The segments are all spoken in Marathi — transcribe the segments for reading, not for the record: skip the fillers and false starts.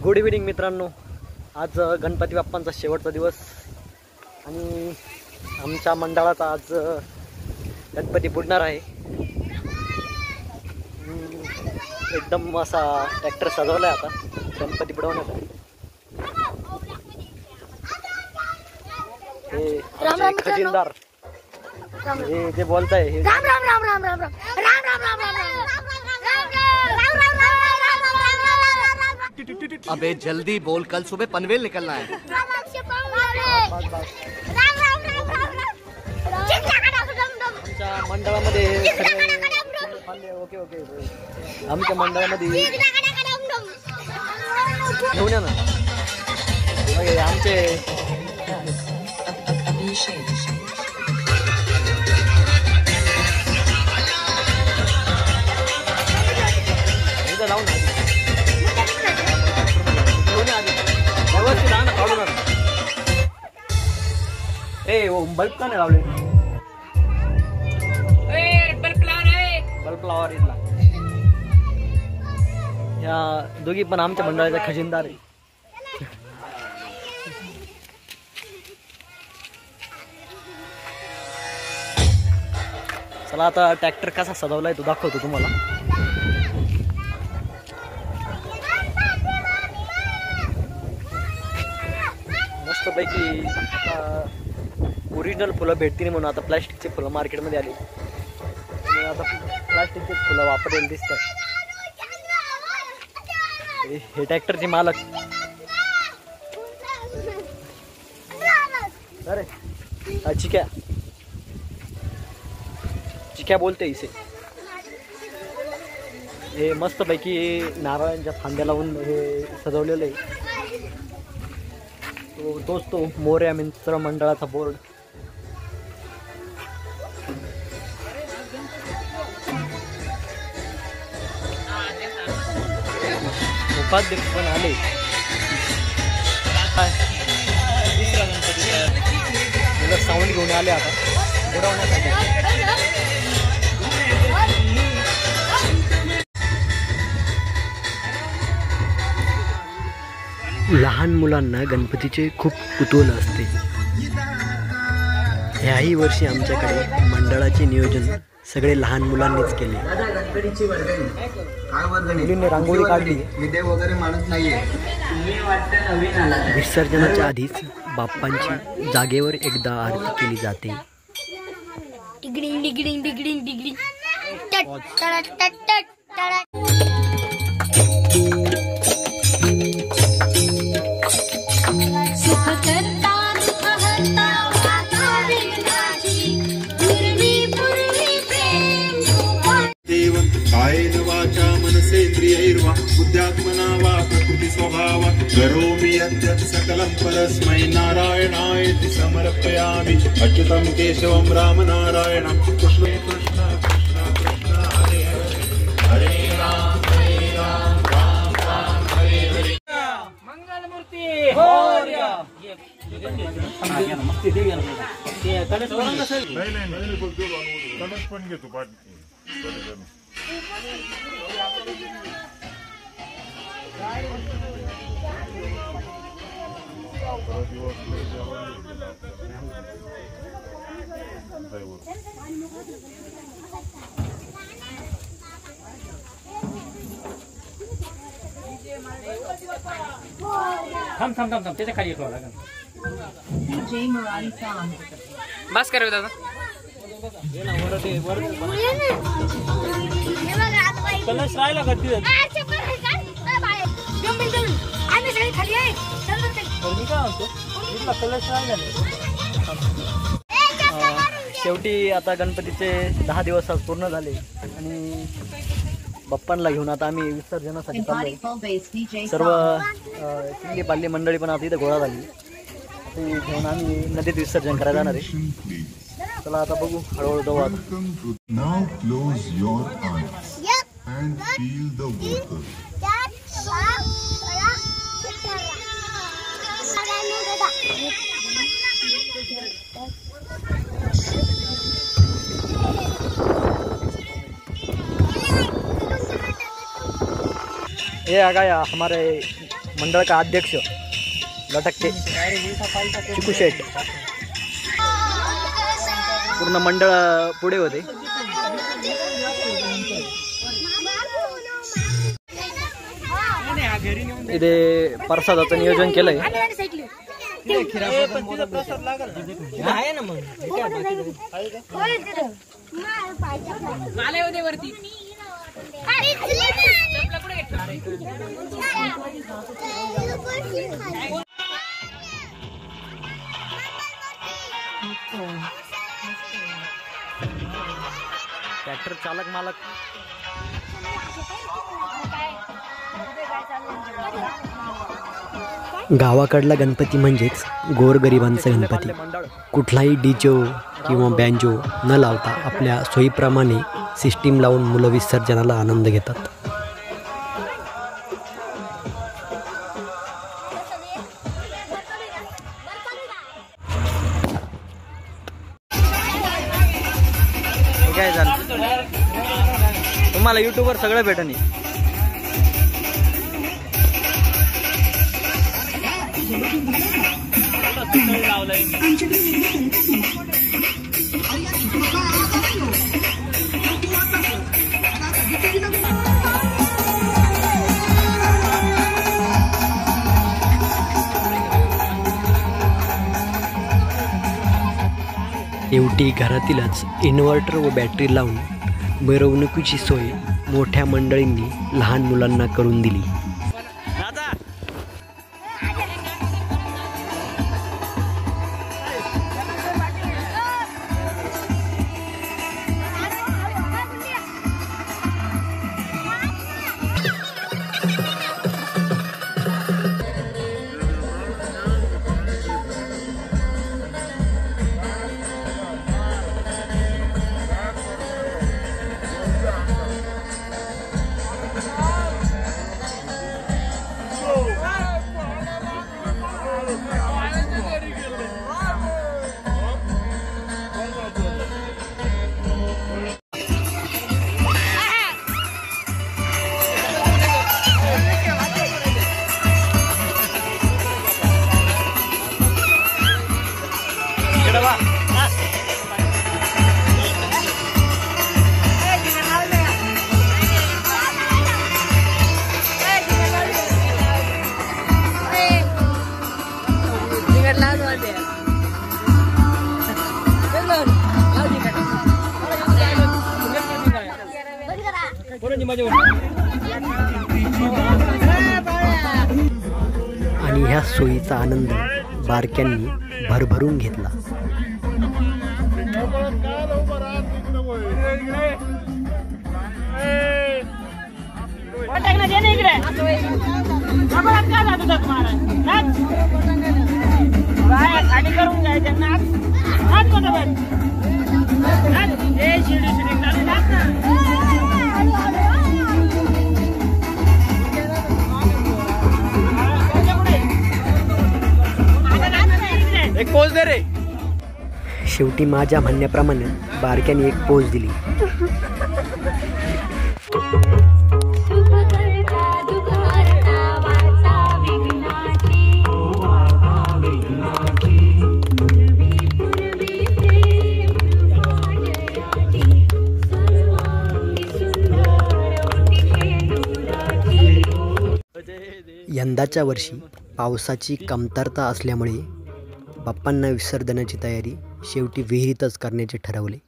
गुड इव्हिनिंग मित्रांनो, आज गणपती बाप्पांचा शेवटचा दिवस आणि आमच्या मंडळाचा आज गणपती बुडणार आहे। एकदम असा ट्रॅक्टर सजवलाय आता गणपती बुडवण्यासाठी। हे खजिनदार हे जे बोलताय हे राम राम राम राम राम राम राम राम राम राम अबे जल्दी बोल, कल सुबह पनवेल निकलना है। आमच्या मंडळामध्ये ओके ओके आमच्या मंडळामध्ये घेऊन या ना आमचे लावून व्यवस्थित ना काढून बल्ब का नाही लावले बल्ब लावा इथला। या दोघी पण आमच्या मंडळाचा खजिनदार आहे। चला आता ट्रॅक्टर कसा सजवलाय तो दाखवतो तुम्हाला। मस्तपैकी ओरिजिनल फुलं भेटतील म्हणून आता प्लास्टिकचे फुलं मार्केटमध्ये आली आणि आता प्लास्टिकचे फुलं वापरलेले दिसतात। हे ट्रॅक्टरचे मालक अरे चिक्या बोलते इसे। हे मस्तपैकी नारळांच्या फांद्या लावून हे सजवलेलं आहे। तोच तो मोरया मित्र मंडळाचा बोर्ड। उपाध्यक्ष पण आले। साऊंड घेऊन आले आता बुडवण्यासाठी। लहान मुलांना गणपतीचे खूप कुतूहल असते। ह्याही वर्षी आमच्याकडे मंडळाचे नियोजन सगळे लहान मुलांनीच केले। मुलींनी रांगोळी काढली। विसर्जनाच्या आधीच बाप्पांची जागेवर एकदा आरती केली जाते। कायेन वाचा मनसेन्द्रियैर्वा बुद्ध्यात्मना वा प्रकृति स्वभावा करोमि यद्यत् सकलं परस्मै नारायणायति समर्पयामि। अच्युतं केशवं रामनारायणं कृष्ण कृष्ण कृष्ण कृष्ण हरे हरे राम राम राम हरे हरे। मंगलमूर्ती मोरया। कलश पण घेतो पाठ थांब त्याच्या खाली येतो लागेल। बस कर दादा कलश राहिला करते शेवटी आता गणपतीचे 10 दिवस आज पूर्ण झाले आणि बाप्पांना घेऊन आता आम्ही विसर्जनासाठी चाललोय। सर्व चिंगी पाल्ली मंडळी पण आता इथे गोळा झाली। ते घेऊन आम्ही नदीत विसर्जन करायला जाणार आहे। चला आता बघू हळूहळू जाऊ आता। Now close your eyes and feel the water. ये आ गया हमारे मंडळ का अध्यक्ष लटकते चिकू शेठ, पूर्ण मंडळ पुढे होते. इथे प्रसादाचं नियोजन केलंय. ट्रॅक्टर चालक मालक गावाकडला गणपती म्हणजेच गोरगरिबांचा गणपती. कुठलाही डीजे किंवा बँजो न लावता आपल्या सोयीप्रमाणे सिस्टीम लावून मुलं विसर्जनाला आनंद घेतात. काय झालं तुम्हाला युट्यूबवर सगळं भेटन. शेवटी घरातीलच इन्व्हर्टर व बॅटरी लावून मिरवणुकीची सोय मोठ्या मंडळींनी लहान मुलांना करून दिली. आणि ह्या सोयीचा आनंद बारक्यांनी भरभरून घेतला. एक पोज दे रे. शेवटी माझ्या म्हणण्याप्रमाणे बारक्याने एक पोज दिली. यंदाच्या वर्षी पावसाची कमतरता असल्यामुळे बाप्पांना विसर्जनाची तयारी शेवटी विहिरीतच करण्याचे ठरवले.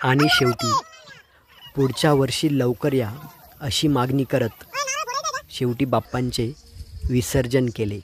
आणि शेवटी पुढच्या वर्षी लवकर या अशी मागणी करत शेवटी बाप्पांचे विसर्जन केले.